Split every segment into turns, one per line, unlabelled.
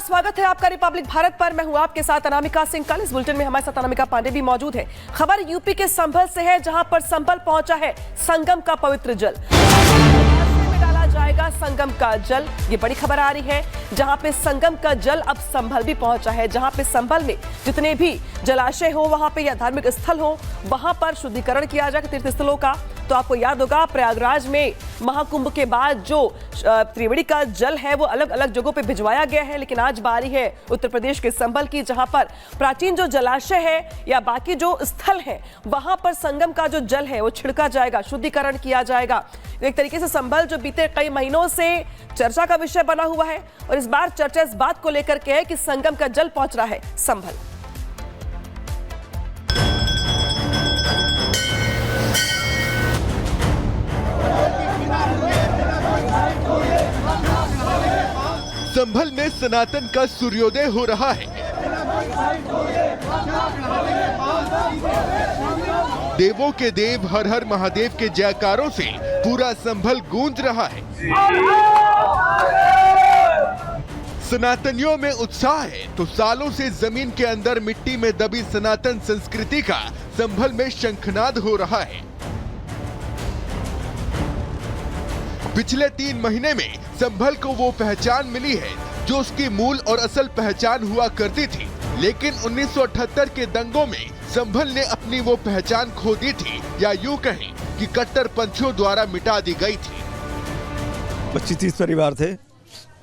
स्वागत है आपका रिपब्लिक भारत पर। मैं हूं आपके साथ अनामिका सिंह। कल इस बुलेटिन में हमारे साथ अनामिका पांडे भी मौजूद है। खबर यूपी के संभल से है, जहां पर संभल पहुंचा है संगम का पवित्र जल। में डाला जाएगा संगम का जल, ये बड़ी खबर आ रही है। जहां पे संगम का जल अब संभल भी पहुंचा है, जहां पे संभल में जितने भी जलाशय हो वहां पे या धार्मिक स्थल हो वहां पर शुद्धिकरण किया जाएगा तीर्थ स्थलों का। तो आपको याद होगा प्रयागराज में महाकुंभ के बाद जो त्रिवेणी का जल है वो अलग अलग जगहों पे भिजवाया गया है, लेकिन आज बारी है उत्तर प्रदेश के संभल की, जहां पर प्राचीन जो जलाशय है या बाकी जो स्थल है वहां पर संगम का जो जल है वो छिड़का जाएगा, शुद्धिकरण किया जाएगा। एक तरीके से संभल जो बीते कई महीनों से चर्चा का विषय बना हुआ है और इस बार चर्चा इस बात को लेकर के है कि संगम का जल पहुंच रहा है संभल।
संभल में सनातन का सूर्योदय हो रहा है। देवों के देव हर हर महादेव के जयकारों से पूरा संभल गूंज रहा है। सनातनियों में उत्साह है तो सालों से जमीन के अंदर मिट्टी में दबी सनातन संस्कृति का संभल में शंखनाद हो रहा है। पिछले 3 महीने में संभल को वो पहचान मिली है जो उसकी मूल और असल पहचान हुआ करती थी, लेकिन 1978 के दंगों में संभल ने अपनी वो पहचान खो दी थी, या यूं कहें कि कट्टरपंथियों द्वारा मिटा दी गई थी।
25-30 परिवार थे,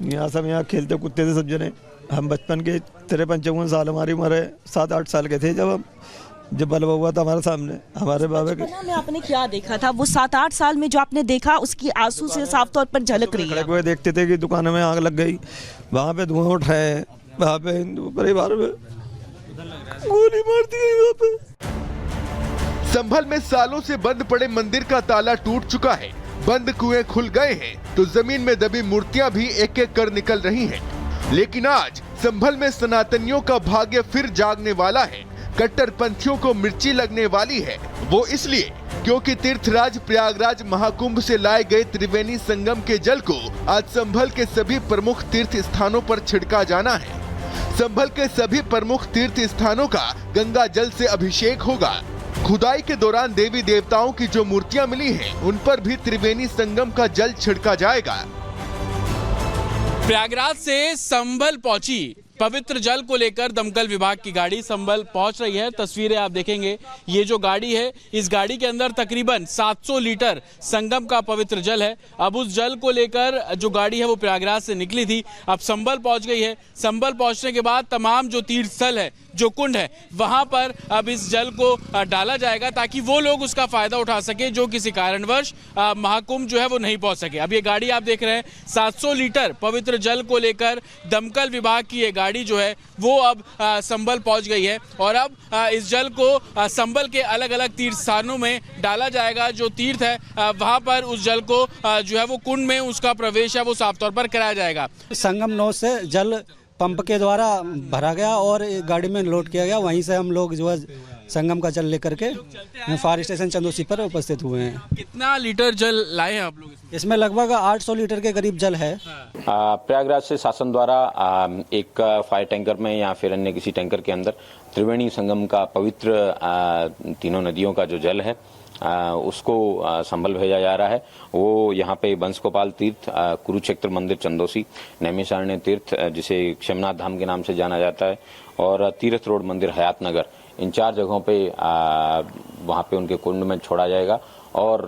यहाँ सब यहाँ खेलते कूदते थे सब जने। हम बचपन के 53-54 साल, हमारी उम्र 7-8 साल के थे जब बलवा हुआ था हमारे सामने हमारे बाबा के।
में आपने क्या देखा था वो 7-8 साल में जो आपने देखा उसकी आंसू से साफ तौर पर झलक रही है।
हुए देखते थे कि दुकानों में आग लग गई, वहाँ पे धुआं उठ रहा है, वहाँ पे हिंदू परिवार में गोली मार दी गई। वहाँ पे
संभल में सालों से बंद पड़े मंदिर का ताला टूट चुका है, बंद कुएं खुल गए हैं तो जमीन में दबी मूर्तियां भी एक एक कर निकल रही हैं। लेकिन आज संभल में सनातनियों का भाग्य फिर जागने वाला है। कट्टरपंथियों को मिर्ची लगने वाली है, वो इसलिए क्योंकि तीर्थराज प्रयागराज महाकुंभ से लाए गए त्रिवेणी संगम के जल को आज संभल के सभी प्रमुख तीर्थ स्थानों पर छिड़का जाना है। संभल के सभी प्रमुख तीर्थ स्थानों का गंगा जल से अभिषेक होगा। खुदाई के दौरान देवी देवताओं की जो मूर्तियां मिली हैं, उन पर भी त्रिवेणी संगम का जल छिड़का जाएगा।
प्रयागराज से संभल पहुंची पवित्र जल को लेकर दमकल विभाग की गाड़ी संभल पहुंच रही है। तस्वीरें आप देखेंगे, ये जो गाड़ी है इस गाड़ी के अंदर तकरीबन 700 लीटर संगम का पवित्र जल है। अब उस जल को लेकर जो गाड़ी है वो प्रयागराज से निकली थी, अब संभल पहुंच गई है। संभल पहुंचने के बाद तमाम जो तीर्थ स्थल है, जो कुंड है, वहां पर अब इस जल को डाला जाएगा ताकि वो लोग उसका फायदा उठा सके जो किसी कारणवश महाकुंभ जो है वो नहीं पहुंच सके। अब ये गाड़ी आप देख रहे हैं 700 लीटर पवित्र जल को लेकर दमकल विभाग की ये गाड़ी जो है वो अब संभल पहुंच गई है और अब इस जल को संभल के अलग अलग तीर्थ स्थानों में डाला जाएगा। जो तीर्थ है वहां पर उस जल को जो है वो कुंड में उसका प्रवेश है वो साफ तौर पर कराया जाएगा।
संगम नौ से जल पंप के द्वारा भरा गया और गाड़ी में लोड किया गया, वहीं से हम लोग जो है संगम का जल लेकर के फायर स्टेशन चंदोसी पर उपस्थित हुए हैं।
कितना लीटर जल लाए हैं आप लोग?
इसमें लगभग 800 लीटर के करीब जल है।
प्रयागराज से शासन द्वारा एक फायर टैंकर में या फिर अन्य किसी टैंकर के अंदर त्रिवेणी संगम का पवित्र तीनों नदियों का जो जल है उसको संभल भेजा जा रहा है। वो यहाँ पे बंश गोपाल तीर्थ, कुरुक्षेत्र मंदिर चंदोसी, नैमिषारण्य तीर्थ जिसे क्षमनाथ धाम के नाम से जाना जाता है, और तीर्थ रोड मंदिर हयात नगर, इन 4 जगहों पे वहाँ पे उनके कुंड में छोड़ा जाएगा। और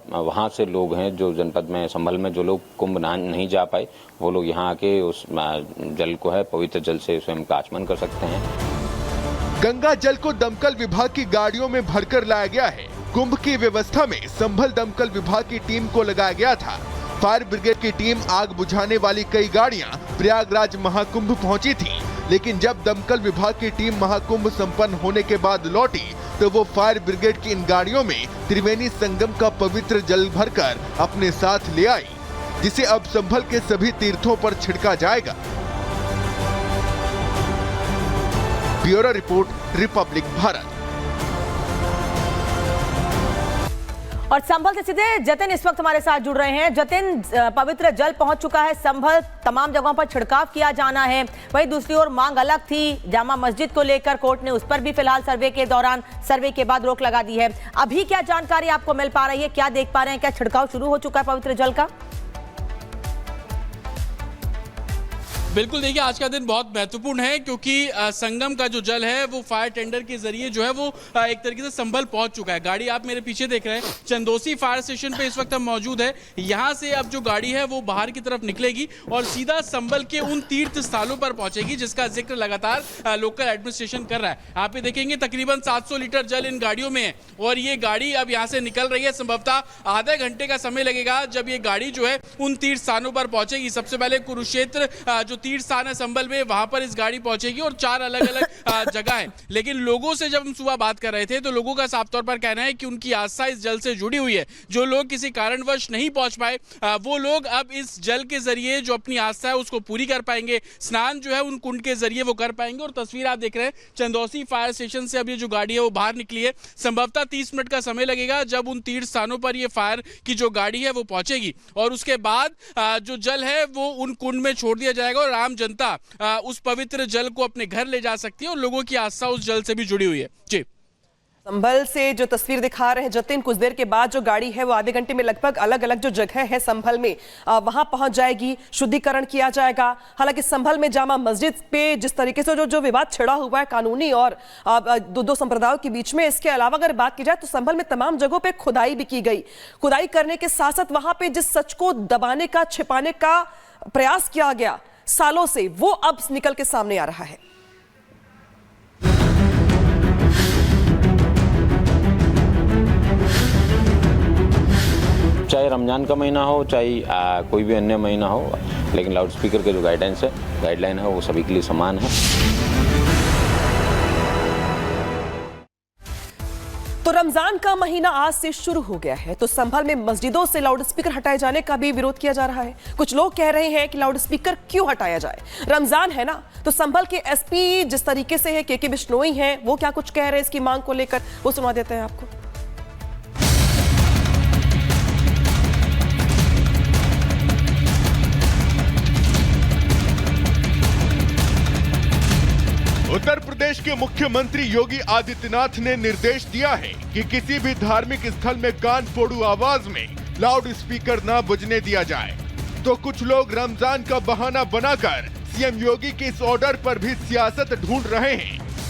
वहाँ से लोग हैं जो जनपद में संभल में जो लोग कुंभ नहीं जा पाए, वो लोग यहाँ आके उस जल को है पवित्र जल से स्वयं का आचमन कर सकते हैं।
गंगा जल को दमकल विभाग की गाड़ियों में भरकर लाया गया है। कुंभ की व्यवस्था में संभल दमकल विभाग की टीम को लगाया गया था। फायर ब्रिगेड की टीम आग बुझाने वाली कई गाड़ियां प्रयागराज महाकुंभ पहुंची थी, लेकिन जब दमकल विभाग की टीम महाकुंभ संपन्न होने के बाद लौटी तो वो फायर ब्रिगेड की इन गाड़ियों में त्रिवेणी संगम का पवित्र जल भरकर अपने साथ ले आई, जिसे अब संभल के सभी तीर्थों पर छिड़का जाएगा। Bureau report, Republic Bharat.
और संभल से सीधे जतिन इस वक्त हमारे साथ जुड़ रहे हैं। जतिन, पवित्र जल पहुंच चुका है संभल, तमाम जगहों पर छिड़काव किया जाना है। वहीं दूसरी ओर मांग अलग थी जामा मस्जिद को लेकर, कोर्ट ने उस पर भी फिलहाल सर्वे के बाद रोक लगा दी है। अभी क्या जानकारी आपको मिल पा रही है, क्या देख पा रहे हैं, क्या छिड़काव शुरू हो चुका है पवित्र जल का?
बिल्कुल, देखिए आज का दिन बहुत महत्वपूर्ण है क्योंकि संगम का जो जल है वो फायर टेंडर के जरिए जो है वो एक तरीके से संभल पहुंच चुका है। गाड़ी आप मेरे पीछे देख रहे हैं, चंदोसी फायर स्टेशन पे इस वक्त हम मौजूद है। यहाँ से अब जो गाड़ी है वो बाहर की तरफ निकलेगी और सीधा संभल के उन तीर्थ स्थलों पर पहुंचेगी जिसका जिक्र लगातार लोकल एडमिनिस्ट्रेशन कर रहा है। आप ये देखेंगे तकरीबन 700 लीटर जल इन गाड़ियों में है और ये गाड़ी अब यहाँ से निकल रही है। संभवतः आधे घंटे का समय लगेगा जब ये गाड़ी जो है उन तीर्थ स्थानों पर पहुंचेगी। सबसे पहले कुरुक्षेत्र जो तीर्थ स्थान है संभल में, वहां पर इस गाड़ी पहुंचेगी और 4 अलग अलग जगह है। लेकिन लोगों से जब हम सुबह बात कर रहे थे तो लोगों का साफ तौर पर कहना है कि उनकी आस्था इस जल से जुड़ी हुई है। जो लोग किसी कारणवश नहीं पहुंच पाए वो लोग अब इस जल के जरिए जो अपनी आस्था है उसको पूरी कर पाएंगे। स्नान जो है उन कुंड के जरिए वो कर पाएंगे। और तस्वीर आप देख रहे हैं चंदौसी फायर स्टेशन से अब ये जो गाड़ी है वो बाहर निकली है। संभवतः 30 मिनट का समय लगेगा जब उन तीर्थ स्थानों पर ये फायर की जो गाड़ी है वो पहुंचेगी और उसके बाद जो जल है वो उन कुंड में छोड़ दिया जाएगा और आम जनता उस पवित्र जल को अपने घर ले जा सकती है और लोगों की आस्था उस जल से भी जुड़ी हुई है। जी,
संभल से जो तस्वीर दिखा रहे हैं जतिन, कुछ देर के बाद जो गाड़ी है वो आधे घंटे में लगभग अलग अलग जो जगह है संभल में वहां पहुंच जाएगी, शुद्धिकरण किया जाएगा। हालांकि संभल में जामा मस्जिद पे जिस तरीके से जो विवाद छिड़ा हुआ है कानूनी और दो संप्रदायों के बीच में, इसके अलावा अगर बात की जाए तो संभल में तमाम जगहों पे खुदाई भी की गई। खुदाई करने के साथ साथ वहां पे जिस सच को दबाने का, छिपाने का प्रयास किया गया सालों से, वो अब निकल के सामने आ रहा है।
चाहे रमजान का महीना हो, चाहे कोई भी अन्य महीना हो, लेकिन लाउड स्पीकर के जो गाइडलाइन है वो सभी के लिए समान है।
तो रमजान का महीना आज से शुरू हो गया है, तो संभल में मस्जिदों से लाउड स्पीकर हटाए जाने का भी विरोध किया जा रहा है। कुछ लोग कह रहे हैं कि लाउड स्पीकर क्यों हटाया जाए, रमजान है ना। तो संभल के एसपी जिस तरीके से है के बिश्नोई हैं, वो क्या कुछ कह रहे हैं इसकी मांग को लेकर, वो सुना देते हैं आपको।
उत्तर प्रदेश के मुख्यमंत्री योगी आदित्यनाथ ने निर्देश दिया है कि किसी भी धार्मिक स्थल में कान फोड़ू आवाज में लाउड स्पीकर ना बजने दिया जाए। तो कुछ लोग रमजान का बहाना बनाकर सीएम योगी के इस ऑर्डर पर भी सियासत ढूंढ रहे हैं।